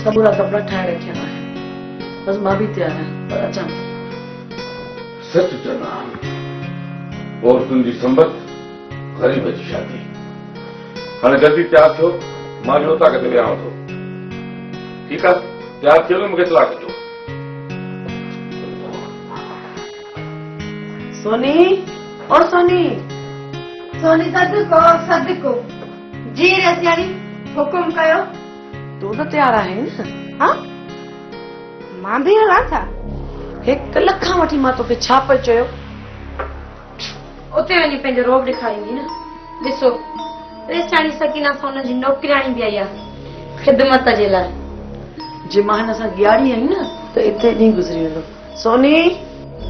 सबूरा कपड़ा ठाए रखिया बस मां भी तैयार है पर अच्छा सच चना और तुंहिंजी संबत ग़रीब जी शादी हाणे जल्दी तैयार थियो मां जो था किथे वियांव थो ठीकु आहे तैयार थियो न मूंखे इतला कजो सोनी और सोनी सोनी सदको जी रसियाणी हुकुम कयो तू तो तैयार आहे न हाँ मां भी हलां था हिकु लख खां वठी मां तोखे छा पियो चयो उते वञी पंहिंजो रोब ॾेखारींदी न ॾिसो रेचाणी सकीना सां हुनजी नौकिराणी बि आई आहे ख़िदमत जे लाइ जे मां हिन सां ॻियाड़ी आई न त इते ॾींहुं गुज़री वेंदो सोनी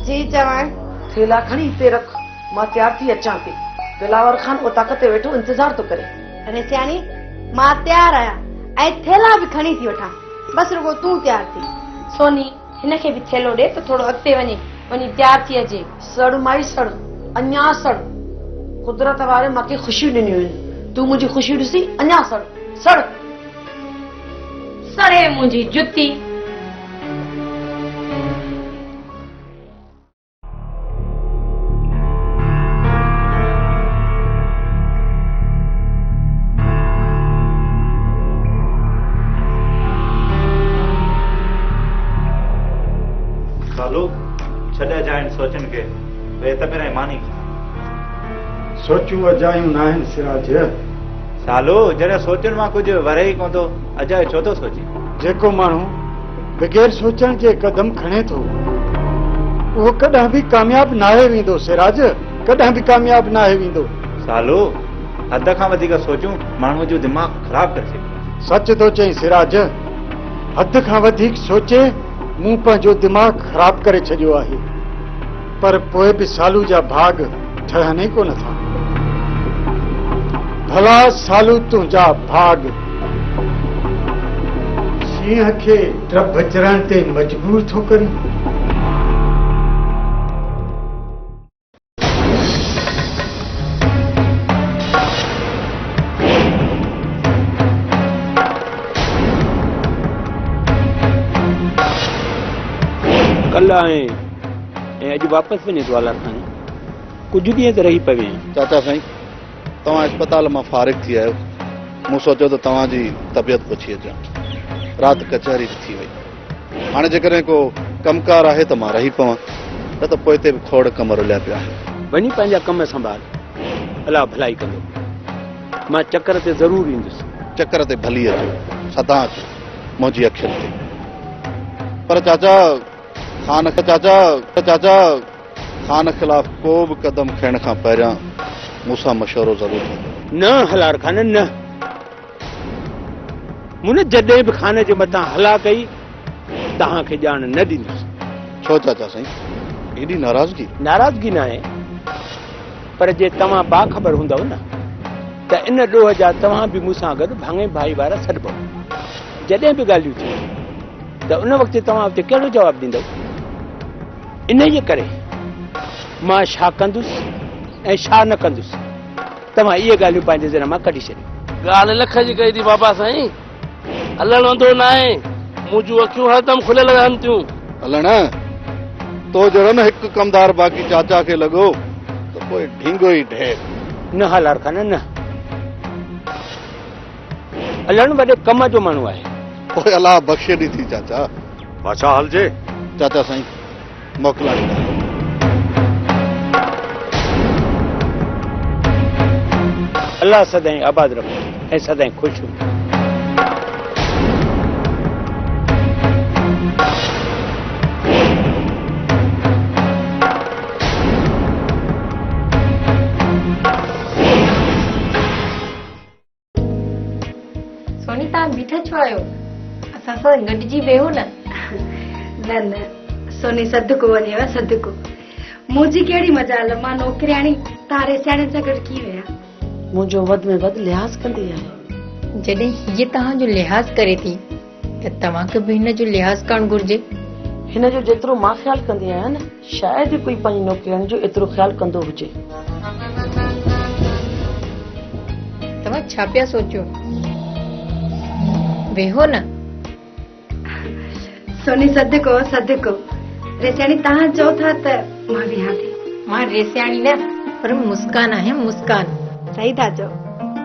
जी चवां थेला खणी हिते रख मां तैयार थी अचां थी दिलावर खान उतां ते वेठो इंतजार तो करे रेचाणी मां तैयार आहियां ऐं थेला बि खणी थी वठां बस रुगो तूं तैयार थी सोनी हिनखे बि थेलो ॾे त थोरो अॻिते वञी तैयार थी अचे सड़ माई सड़ अञा सड़ कुदरत वारे मूंखे ख़ुशियूं ॾिनियूं आहिनि तूं मुंहिंजी ख़ुशियूं ॾिसी अञा सड़ सड़ सड़े मुंहिंजी जुती छॾे जाइनि सोचनि के वे त पहिरें मानी सोचूं अजायूं न आहिनि सिराज सालो जॾहिं सोचनि मां कुझु वरे ई कोन थो अजाए छो थो सोचे जेको माण्हू बग़ैर सोचण जे कदम खणे थो उहो कॾहिं बि कामयाब नाहे वेंदो सिराज कॾहिं बि कामयाब नाहे वेंदो सालो हद खां वधीक सोचूं माण्हू जो दिमाग़ ख़राब करे छॾियो सच थो चई सिराज हद खां वधीक सोचे मूं पंहिंजो दिमाग़ ख़राब करे छॾियो आहे पर पोइ बि सालू जा भाग ठहनि ई कोन था भला सालू तुंहिंजा भाग शींहं खे ड्रब चरण ते मजबूर थो करी कल आए अॼु वापसि वञे थो आलार खान कुझु ॾींहं त रही पवे चाचा साईं तव्हां अस्पताल मां फारिग थी आयो मूं सोचियो त तव्हांजी तबियत पुछी अचां राति कचहरी थी वई हाणे जेकॾहिं को कमकार आहे त मां रही पवां न त पोइ हिते बि खोड़ कम रुलिया पिया आहिनि वञी पंहिंजा कम संभाल अलाह भलाई कंदो मां चकर ते ज़रूरु ईंदुसि चकर ते भली अचो सदा अचो मुंहिंजी अखियुनि ते पर चाचा खान खिलाफ़ को बि कदम खणण खां पहिरियां मूंसां मशवरो ज़रूरु कंदो न हलार खान न मूं न जॾहिं बि खाने जे मथां हला कई तव्हांखे ॼाण न ॾींदुसि छो चाचा साईं एॾी नाराज़गी नाराज़गी न आहे पर जे तव्हां बाख़बर हूंदव न त इन ॾोह जा तव्हां बि मूंसां गॾु भाङे भाई वारा सॾिबो जॾहिं बि ॻाल्हियूं थियूं त उन वक़्तु तव्हां उते कहिड़ो जवाबु ॾींदव इन जे करे मां छा कंदुसि ऐं छा न कंदुसि तव्हां इहे ॻाल्हियूं पंहिंजे ज़हन मां कढी छॾियो ॻाल्हि लख जी कई थी बाबा साईं हलण वंदो न आहे मुंहिंजूं अखियूं हरदम खुलियल रहनि थियूं हलण तो जहिड़ो न हिकु कमदार बाक़ी चाचा खे लॻो त पोइ ढींगो ई ढेर न हलार खान न हलण वॾे कम जो माण्हू आहे पोइ अलाह बख़्शे ॾिठी चाचा बादशाह हलजे चाचा साईं मोकिलां अल्लाह सदाईं आबाद रखो ऐं सदाईं ख़ुशि हुजे सोनी तव्हां बीठा छो आहियो असां सां गॾिजी वेहो न न सोनी सदको वञेव सदको मुंहिंजी कहिड़ी मजाल मां नौकिरियाणी तारे सियाणे सां गॾु की विया मुंहिंजो वध में वध लिहाज़ कंदी आहे जॾहिं हीअ तव्हांजो लिहाज़ करे थी त तव्हांखे बि हिन जो लिहाज़ करणु घुर्जे हिन जो जेतिरो मां ख्यालु कंदी आहियां न शायदि कोई पंहिंजी नौकिरियाणी जो एतिरो ख्यालु कंदो हुजे तव्हां छा पिया सोचियो वेहो न सोनी सदको रेसियाणी तव्हां चओ था त मां विहां थी। मां रेसियाणी न पर मुस्कान आहे, मुस्कान। सही था चओ,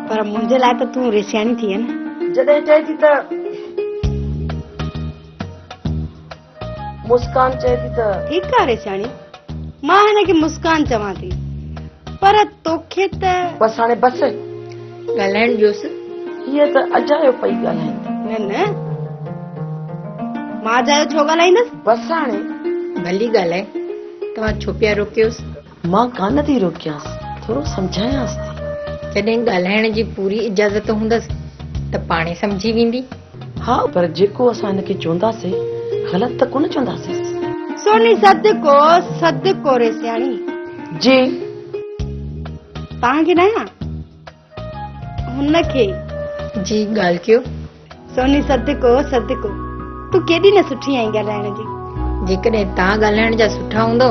पर मुंहिंजे लाइ त तूं रेसियाणी थी न। जॾहिं चए थी त मुस्कान चए थी त ठीकु आहे रेसियाणी, मां हिनखे मुस्कान चवां थी, पर तोखे त बसि हाणे बसि ॻाल्हाइण ॾियोसि। हीअ त अजायो पई ॻाल्हाए। न मां जायो छो ॻाल्हाईंदसि? बसि हाणे भली ॻाल्हाए, तव्हां छो पिया रोकियोसि? मां कान थी रोकियांसि, थोरो सम्झायांसि थी। जॾहिं ॻाल्हाइण जी पूरी इजाज़त हूंदसि त पाणे सम्झी वेंदी। हा, पर जेको असां हिनखे चवंदासीं ग़लति त कोन चवंदासीं। सोनी सदको रेसियाणी जी तव्हांखे न हुनखे जी ॻाल्हि कयो। सोनी सदको तूं केॾी न सुठी आहीं ॻाल्हाइण जी। जेकॾहिं तव्हां ॻाल्हाइण जा सुठा हूंदो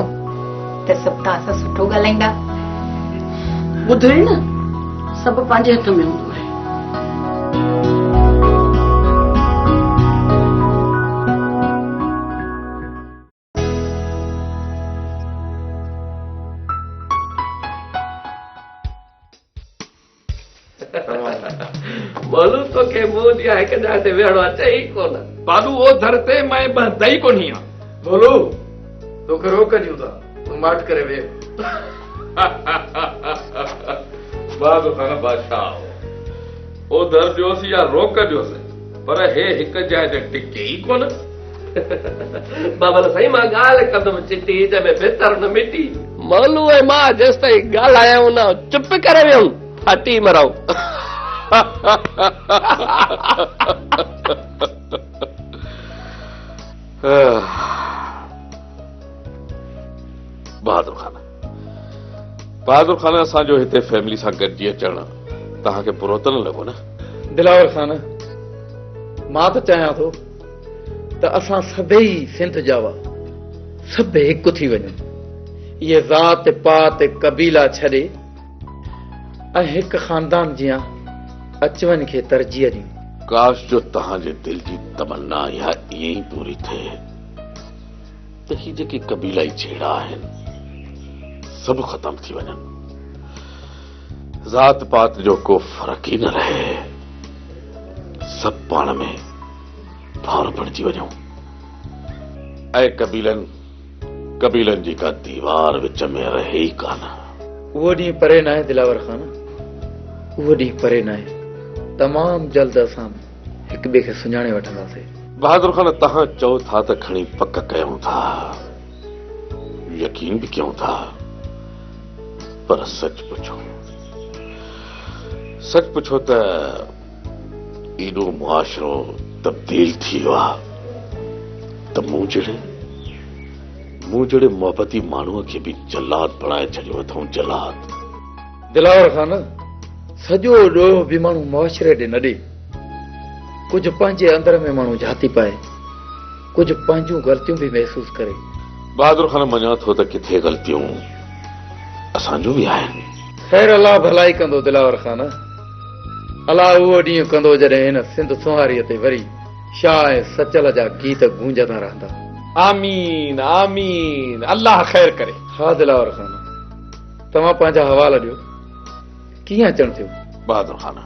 त सभु तव्हां सां सुठो ॻाल्हाईंदा। ॿुधई न, सभु पंहिंजे हथ में हूंदो आहे। बोलू तो के मुंह दिया है कदा ते वेड़ो अचे ही कोन। पादू वो धरते मैं दई को नहीं बोलू तो के रोक दियो था, तू माट करे वे। बादू खाना बादशाह ओ धर जोसी या रोक जोसे, पर हे हिक जाय ते टिके ही कोन। बाबा सही मां गाल कदम चिट्टी जमे बेतर न मिटी। मोलू ए मां जेस ताई गाल आया ना चुप करे वेऊ फाटी मराऊ। बहादुर खान असांजो हिते फैमिली सां गॾिजी अचण तव्हांखे बुरो त न लॻो न? दिलावर खान, मां त चाहियां थो त असां सभई सिंध जा हुआ सभु हिकु थी वञूं, इहे ज़ात पात कबीला छॾे ऐं हिकु ख़ानदान जियां अचवञ खे तरजीह ॾियूं। काश जो तव्हांजे दिल जी तमन्ना इहा ईअं ई पूरी थिए त ही जेके कबीलाई छेड़ा आहिनि सभु ख़तम थी वञनि, ज़ात पात जो को फ़र्क़ु ई न रहे, सभु पाण में भाउर बणिजी वञूं ऐं कबीलनि जी का दीवार विच में रहे ई कान। उहो ॾींहुं परे न आहे दिलावर खान, उहो ॾींहुं परे न आहे। तमामु जल्द असां हिक ॿिए खे सुञाणे वठंदासीं। बहादुर खान, तव्हां चओ था त खणी पक कयूं था, यकीन भी क्यों था, पर सच पुछो त एॾो मुआशरो तब्दील थी वियो आहे त मूं जहिड़े मोहबती माण्हूअ खे बि जलाद बणाए छॾियो अथऊं। जलाद दिलावर खान, सॼो ॾोह बि माण्हू मुआशरे ॾे न ॾे, कुझु पंहिंजे अंदर में माण्हू झाती पाए, कुझु पंहिंजूं ग़लतियूं बि महसूस करे। बहादुर खान, मञा थो त किथे ग़लतियूं असांजूं बि आहिनि। ख़ैर अलाह भलाई कंदो दिलावर खान, अलाह उहो ॾींहुं कंदो जॾहिं हिन सिंध सुहारीअ ते वरी शाह ऐं सचल जा गीत गूंजंदा रहंदा। आमीन आमीन, अल्लाह ख़ैर करे। हा दिलावर खान, तव्हां पंहिंजा हवाला ॾियो, कीअं अचणु थियो? बहादुर खान,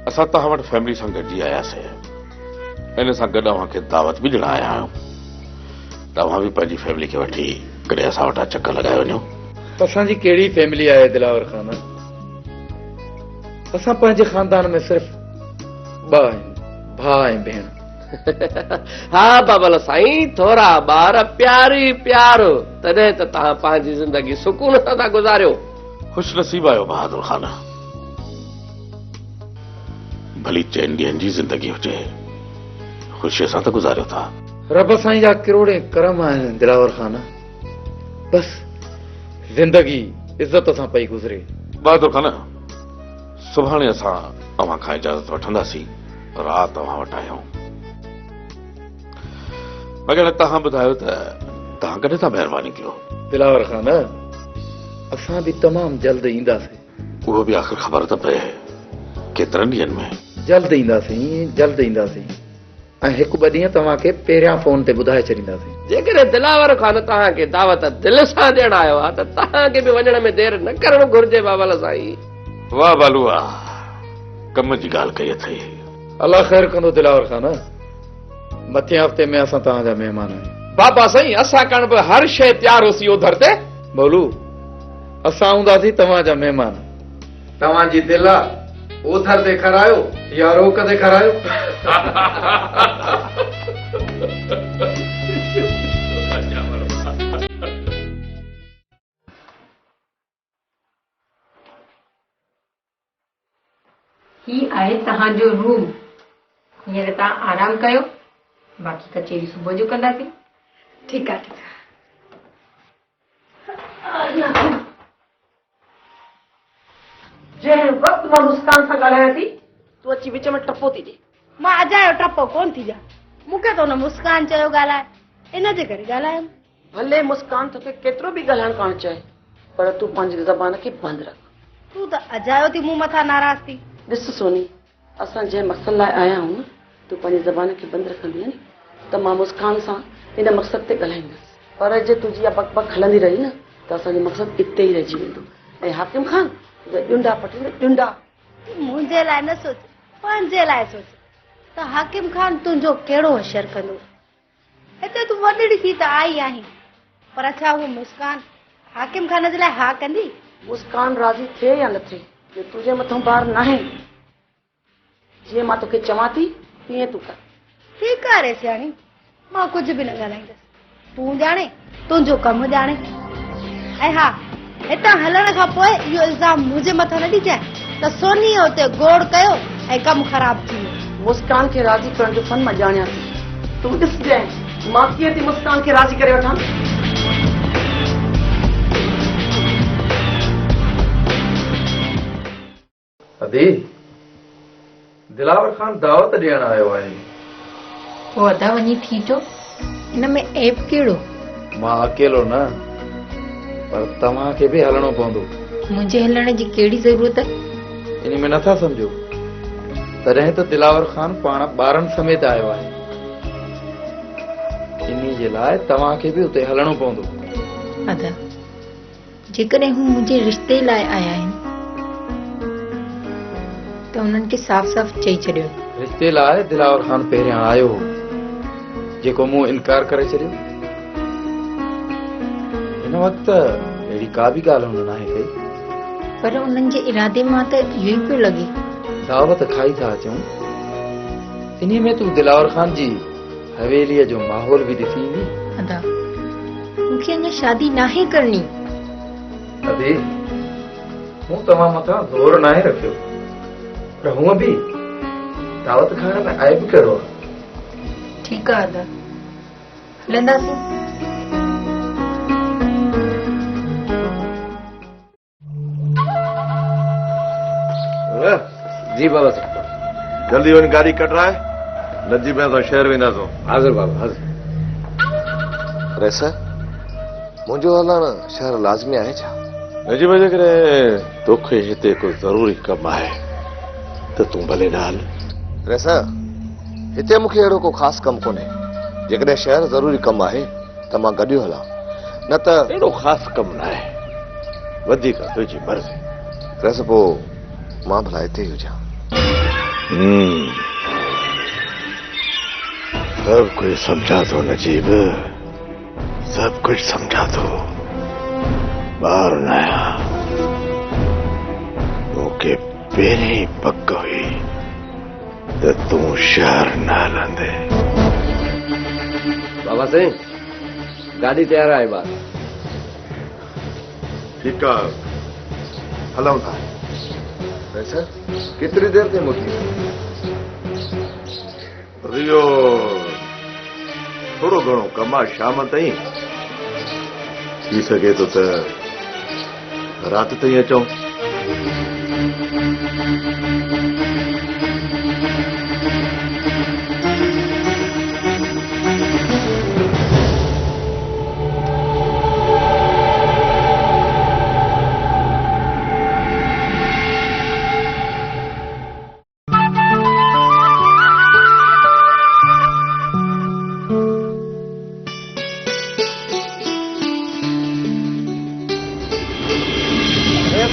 असां तव्हां वटि फैमिली सां गॾिजी आयासीं, इन सां गॾु अव्हांखे दावत बि ॾिण आया आहियूं। तव्हां बि पंहिंजी फैमिली खे वठी कॾहिं असां वटां चकर लॻाए वञो। असांजी कहिड़ी फैमिली आहे दिलावर खान? असां पंहिंजे खानदान में सिर्फ़ ॿ आहियूं, भाउ ऐं भेण। हा बाबा साईं, थोरा ॿार प्यारी प्यारो, तॾहिं त तव्हां पंहिंजी ज़िंदगी सुकून सां था गुज़ारियो। खुश नसीब आहियो बहादुर खान, भली चइनि ॾींहंनि जी ज़िंदगी हुजे, ख़ुशीअ सां त गुज़ारियो था। रब साईं जा किरोड़े करम आहिनि दिलावर खान, बस ज़िंदगी इज़त सां पई गुज़रे। बहादुर खान, सुभाणे असां अव्हां खां इजाज़त वठंदासीं, राति अव्हां वटि आहियूं। मगर तव्हां ॿुधायो त तव्हां कॾहिं था महिरबानी कयो? दिलावर खान, असां बि तमामु जल्द ईंदासीं। उहो बि आख़िर ख़बर त पए केतिरनि ॾींहंनि में? जल्द ईंदासीं, जल्द ईंदासीं। ऐं हिकु ॿ ॾींहं तव्हांखे पहिरियां फोन ते ॿुधाए छॾींदासीं। जेकॾहिं दिलावर ख़ान तव्हांखे दावत दिलि सां ॾियण आयो आहे त तव्हांखे बि वञण में देरि न करणु घुर्जे बाबल साईं। वाह बालू वाह, कम जी ॻाल्हि कई अथई। अलाह ख़ैर कंदो दिलावर ख़ान। मथे हफ़्ते में असां तव्हांजा महिमान आहियूं। बाबा साईं असां कण बि हर शइ तयारु होसीं ओधर ते। बोलू असां हूंदासीं तव्हांजा महिमान। तव्हांजी दिलि आहे ओधर ते खरायो या रोक ते खरायो। ही आहे तव्हांजो रूम। हींअर तव्हां आराम कयो, बाक़ी कचेरी सुबुह जो कंदासीं। ठीकु आहे, ठीकु आहे। जंहिं वक़्तु मां मुस्कान सां ॻाल्हायां थी तूं अची विच में टपो थी ॾे। मां अजायो टपो कोन थी ॼां। मूंखे त हुन मुस्कान चयो ॻाल्हाए, इन जे करे ॻाल्हायमि। भले मुस्कान तोखे केतिरो बि ॻाल्हाइण कान चए, पर तूं पंहिंजी ज़बान खे बंदि रख। तूं त अजायो थी मूं मथां नाराज़ थी। ॾिस सोनी, असां जंहिं मक़सद लाइ आया आहियूं न, तूं पंहिंजी ज़बान खे बंदि रखंदी नी त मां मुस्कान सां इन मक़सद ते ॻाल्हाईंदसि। पर जे तुंहिंजी इहा बक बक हलंदी रही न त असांजो मक़सद इते ई रहिजी वेंदो। ऐं हाकिम खान ॾुंडा पटींदे ॾुंडा। मुंहिंजे लाइ न सोच, पंहिंजे लाइ सोच त हाकिम खान तुंहिंजो कहिड़ो असर कंदो। हिते तूं वॾड़ी थी त आई आहीं, पर छा उहो मुस्कान हाकिम खान जे लाइ हा कंदी? मुस्कान राज़ी थिए या न थिए, जो तुंहिंजे मथां ॿार न आहे। जीअं मां तोखे चवां थी तीअं तूं कर। ठीकु आहे रे सियाणी, मां कुझु बि न ॻाल्हाईंदसि। तूं ॼाणे, तुंहिंजो कमु ॼाणे। ऐं हा, हितां हलण खां पोइ इहो इल्ज़ाम मुंहिंजे मथां न ॾिजांइ त सोनी हुते गोड़ कयो ऐं कमु ख़राब थी वियो। मुस्कान खे राज़ी करण जो फन मां ॼाणियां थी। तूं ॾिसजांइ मां कीअं थी मुस्कान खे राज़ी करे वठां। अदी दिलावर खान दावत ॾियण आयो आहे। पोइ अदा वञी थी जो, इन में ऐप कहिड़ो? मां अकेलो न, पर तव्हांखे बि हलणो पवंदो। मुंहिंजे हलण जी कहिड़ी ज़रूरत? इन में नथा सम्झो, तॾहिं त दिलावर खान पाण ॿारनि समेत आयो आहे। इन जे लाइ तव्हांखे बि उते हलणो पवंदो। अदा, जेकॾहिं हू मुंहिंजे रिश्ते लाइ आया आहिनि त उन्हनि खे साफ़ साफ़ चई छॾियो। रिश्ते लाइ दिलावर खान पहिरियां आयो हो, जेको मूं इनकार करे छॾियो। हिन वक़्तु अहिड़ी का बि ॻाल्हि हुन नाहे कई। पर उन्हनि जे इरादे मां त इहो ई पियो लॻे। दावत खाई था अचूं, इन में तूं दिलावर खान जी हवेलीअ जो माहौल बि ॾिसी ईंदी। अदा, मूंखे अञा शादी नाहे करणी। अदी, मूं तव्हां मथां ज़ोर नाहे रखियो, पर हूअं बि दावत खाइण में आइब कहिड़ो आहे। ठीकु आहे अदा, हलंदासीं। जी बाबा साहब, जल्दी वञी गाड़ी कटराए, नजी में असां शहर वेंदासीं। हाज़िर बाबा हाज़िर। रेसा, मुंहिंजो हलण शहर लाज़मी आहे छा? नजी में जेकॾहिं तोखे हिते को ज़रूरी कमु आहे त तूं भले न हल। रेसा, हिते मूंखे अहिड़ो को ख़ासि कमु कोन्हे। जेकॾहिं शहर ज़रूरी कमु आहे त मां गॾियो हलां, न त अहिड़ो ख़ासि कमु न आहे, वधीक तुंहिंजी मर्ज़ी। रेसा, पोइ मां भला हिते ई हुजां। सब कुछ समझा तो नजीब, सब कुछ समझा तो। बार नया मूंखे पहिरीं पक हुई त तूं शहर न हलंदे। बाबा साईं, गाॾी तयारु आहे ॿार। ठीकु आहे, हलूं था। रेसा, केतिरी देरि ते मोटी? रियो थोरो घणो कमु आहे शाम ताईं, थी सघे थो त राति ताईं अचूं।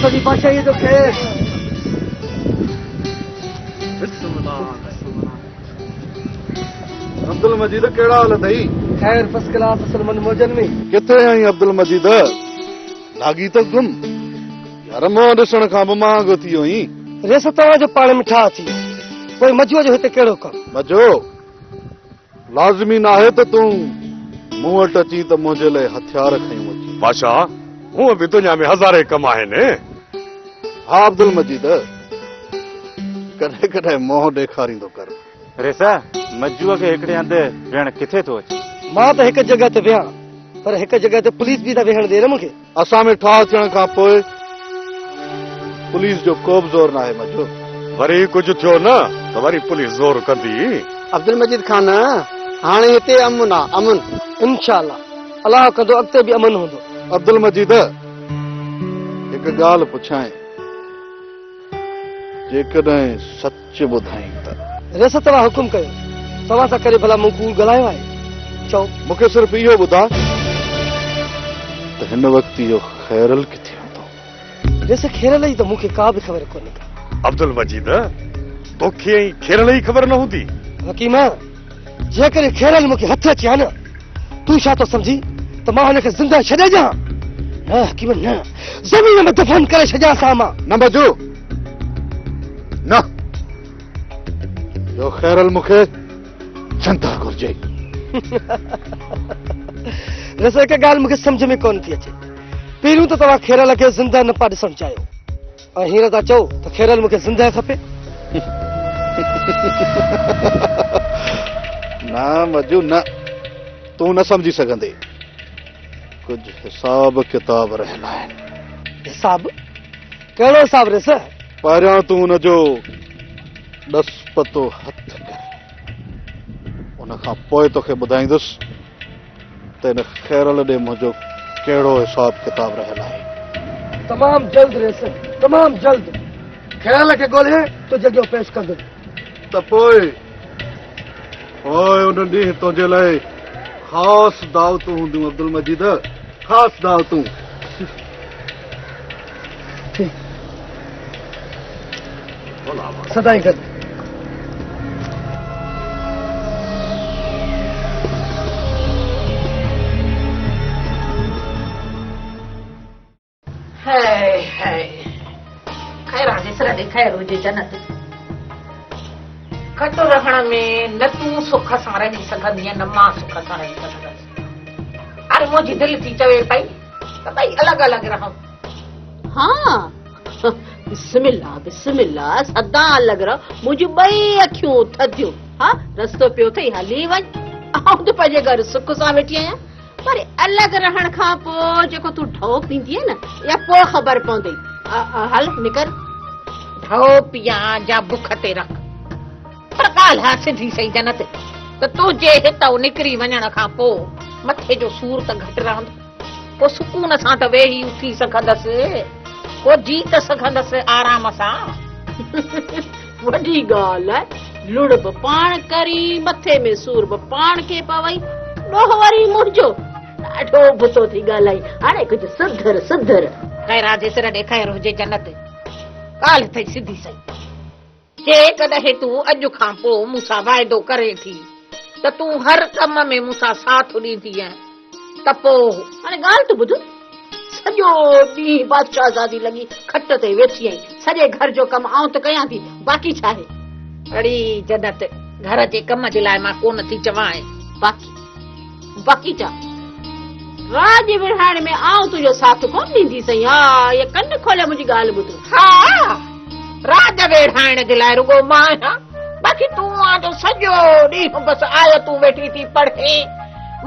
सॼी बादशाही जो खेल अब्दुल मजीद कहिड़ा हाल अथई? खैर फर्स्ट क्लास असल मन मौजन में। किथे आई अब्दुल मजीद? लागी त गुम यार, मोह ॾिसण खां बि महांगो थी वई। रेस तव्हांजो पाण मिठा अची कोई मजूअ जो हिते कहिड़ो कमु? मजो लाज़मी न आहे त तूं मूं वटि अची त मुंहिंजे लाइ हथियार खयूं अची। बादशाह हूअं बि दुनिया में हज़ारे कम आहिनि। हा अब्दुल मजीद, कॾहिं कॾहिं मोह ॾेखारींदो कर। रेसा मजूअ खे हिकिड़े हंधि वेहण किथे थो अचे? मां त हिकु जॻह ते वियां, पर हिकु जॻह ते पुलिस बि त वेहण ॾे न मूंखे। असां में ठाह थियण खां पोइ पुलिस जो को बि ज़ोर न आहे मजो। वरी कुझु थियो न त वरी पुलिस ज़ोर कंदी। अब्दुल मजीद खान हाणे हिते अमन आहे, अमन इंशाअल्लाह अलाह कंदो अॻिते बि अमन हूंदो। अब्दुल मजीद हिकु ॻाल्हि पुछां, जेकॾहिं सच ॿुधाई त? रेस तव्हां हुकुम कयो, तव्हां सां करे भला मूं कूड़ ॻाल्हायो आहे? चओ। मूंखे सिर्फ़ु इहो ॿुधा त हिन वक़्तु इहो खैरल किथे हूंदो? रेस खेरल जी त मूंखे का बि ख़बर कोन्हे का। अब्दुल मजीद तोखे ऐं खेरल जी ख़बर न हूंदी? हकीम जेकॾहिं खेरल मूंखे हथ अची आहे न, तूं छा थो सम्झी त मां हुनखे ज़िंदा छॾे ॾियां? न हकीम न, ज़मीन में दफ़न करे छॾियां सां मां। न मजो न, जो खैरल मूंखे ज़िंदा घुर्जे। रेस हिकु ॻाल्हि मूंखे सम्झ में कोन थी अचे। पहिरियों त तव्हां खेरल खे ज़िंदा न पा ॾिसणु चाहियो, ऐं हींअर था चओ त खेरल मूंखे ज़िंदा खपे। न मजू न, तूं न सम्झी सघंदे। कुझु हिसाब किताब रहियल आहिनि। हिसाब? कहिड़ो हिसाब रेस? पहिरियां तूं हुनजो ॾस पतो हथ कर, उन खां पोइ तोखे ॿुधाईंदुसि त हिन खैरल ॾे मुंहिंजो कहिड़ो हिसाब किताब रहियल आहे। तमामु जल्द रेस, तमामु जल्द खैरल खे ॻोल्हे तो जॻह पेश कंदुमि। त पोइ उन ॾींहुं तुंहिंजे लाइ ख़ासि दावतूं हूंदियूं अब्दुल मजीद, ख़ासि दावतूं। सदाई गॾु। खैर जेसर ॾेखार हुजे जन्नत। खटो रहण में न तूं सुख सां रही सघंदी न मां सुख सां रही सघंदसि। अरे मुंहिंजी दिलि थी चवे पई त भई अलॻि अलॻि रहूं। हाँ बिस्मिल्लाह बिस्मिल्लाह, सदा अलॻि रहो। मुंहिंजूं ॿई अखियूं थधियूं। हा रस्तो पियो अथई, हली वञ। आउं त पंहिंजे घर सुख सां वेठी आहियां, पर अलॻि रहण खां पोइ जेको तूं ढो पींदी न, या पोइ ख़बर पवंदी। हल निकर। ढो पिया जा बुख ते रख, पर ॻाल्हि आहे सिधी सही जन्नत त तुंहिंजे हितां निकिरी वञण खां पोइ मथे जो सूर त घटि रहंदो, पोइ सुकून सां त वेही उथी सघंदसि, पोइ जी त सघंदसि आराम सां। वॾी ॻाल्हि आहे, लुड़ बि पाण करी, मथे में सूर बि पाण खे पवई, ॾोह वरी मुंहिंजो। ॾाढो बुतो थी ॻाल्हाई, हाणे कुझु सुधर सुधर। खैरा जेसर ॾेखार हुजे जन्नत, ॻाल्हि अथई सिधी सही। जेकॾहिं तूं अॼु खां पोइ मूंसां वाइदो करे थी त तूं हर कम में मूंसां साथ ॾींदी आहीं, त पोइ हाणे ॻाल्हि त ॿुध। सॼो ॾींहुं बादशाहज़ादी लॻी खट ते वेठी आहीं, सॼे घर जो कमु आउं त कयां थी, बाक़ी छा आहे? अड़ी जन्नत, घर जे कम जे लाइ मां कोन थी चवां। बाक़ी छा? राज विढ़ाइण में आउं तुंहिंजो साथ कोन ॾींदी सही। हा ये कन खोले मुंहिंजी ॻाल्हि ॿुध। हा राज वेढ़ाइण जे लाइ रुगो मां आहियां, बाक़ी तूं आजो सॼो ॾींहुं बसि आयो तूं वेठी थी पढ़े,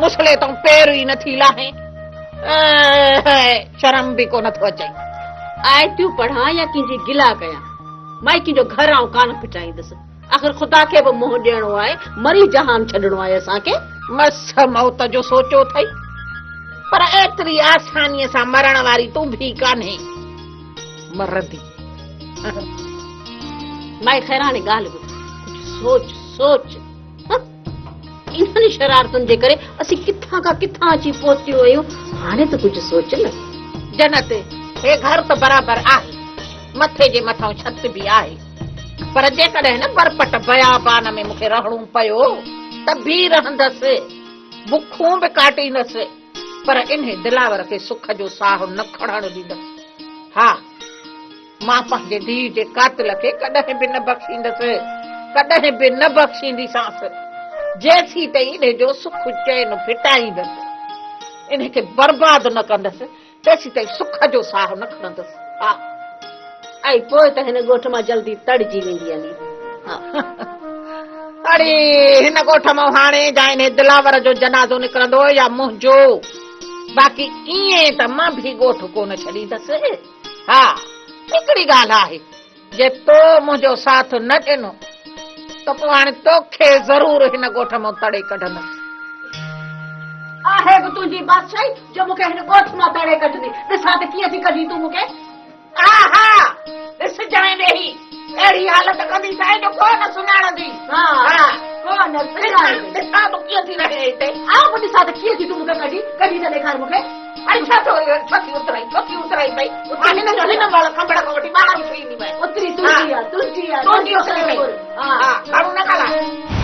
मुसले तो पैर ई नथी लाहे। शर्म बि कोन थो अचे। आयतियूं पढ़ां या कंहिंजी गिला कयां, माइकी जो घर आऊं कान फिटाईंदसि। आख़िर ख़ुदा खे बि मोह ॾियणो आहे, मरी जहान छॾणो आहे असांखे। मस मौत जो सोचियो अथई, पर एतिरी आसानीअ सां मरण वारी तूं बि कान्हे। मरंदी माई ख़ैर हाणे ॻाल्हि ॿुध, सोच सोच। इन्हनि शरारतुनि जे करे असीं किथां खां किथां अची पहुतियूं आहियूं। हाणे त कुझु सोच न। जन्नत हे घर तो बराबर आहे, मथे जे मथां छत भी आहे, पर जेकॾहिं न बरपट बयाबान में मूंखे रहणो पियो त भी रहंदसि, बुखूं बि काटींदसि, पर इन दिलावर खे सुख जो साह न खणण ॾींदसि। हा, मां पंहिंजे धीउ जे कातिल खे कॾहिं बि न बख़्शींदसि, कॾहिं बि न बख़्शींदीसांसि, जेसी ताईं इन जो सुख चैन फिटाईंदसि, इन खे बर्बाद न कंदसि, तेसी ताईं सुख जो साह न खणंदसि। हा, ऐं पोइ त हिन ॻोठ मां जल्दी तड़जी वेंदी हली। अरे हिन ॻोठ मां हाणे जा इन दिलावर जो जनाज़ो निकिरंदो या मुंहिंजो, बाक़ी ईअं त मां बि ॻोठ कोन छॾींदसि। हा, हिकिड़ी ॻाल्हि आहे, जे तो मुंहिंजो साथ न ॾिनो त पोइ हाणे तोखे ज़रूर हिन ॻोठ मां तड़े कढंदसि। आहे बि तुंहिंजी बादशाही जो मूंखे हिन ॻोठ मां तड़े कढंदी। ॾिसां त कीअं थी कढी तूं मूंखे। हा हा, ॾिस जाए वेही अहिड़ी हालत कंदी साईं जो कोन सुञाणंदी। हा हा, कोन ॾिसां तूं कीअं थी रहे हिते। आ बि ॾिसां त कीअं थी तूं मूंखे कढी कढी त ॾेखार मूंखे। अरे छा छती उतराई पई, हिन महिल खंबड़ खां वठी ॿाहिरि निकिरी ईंदी उतरी तुंहिंजी आहे, तुंहिंजी आहे, खणूं न ॻाल्हाए।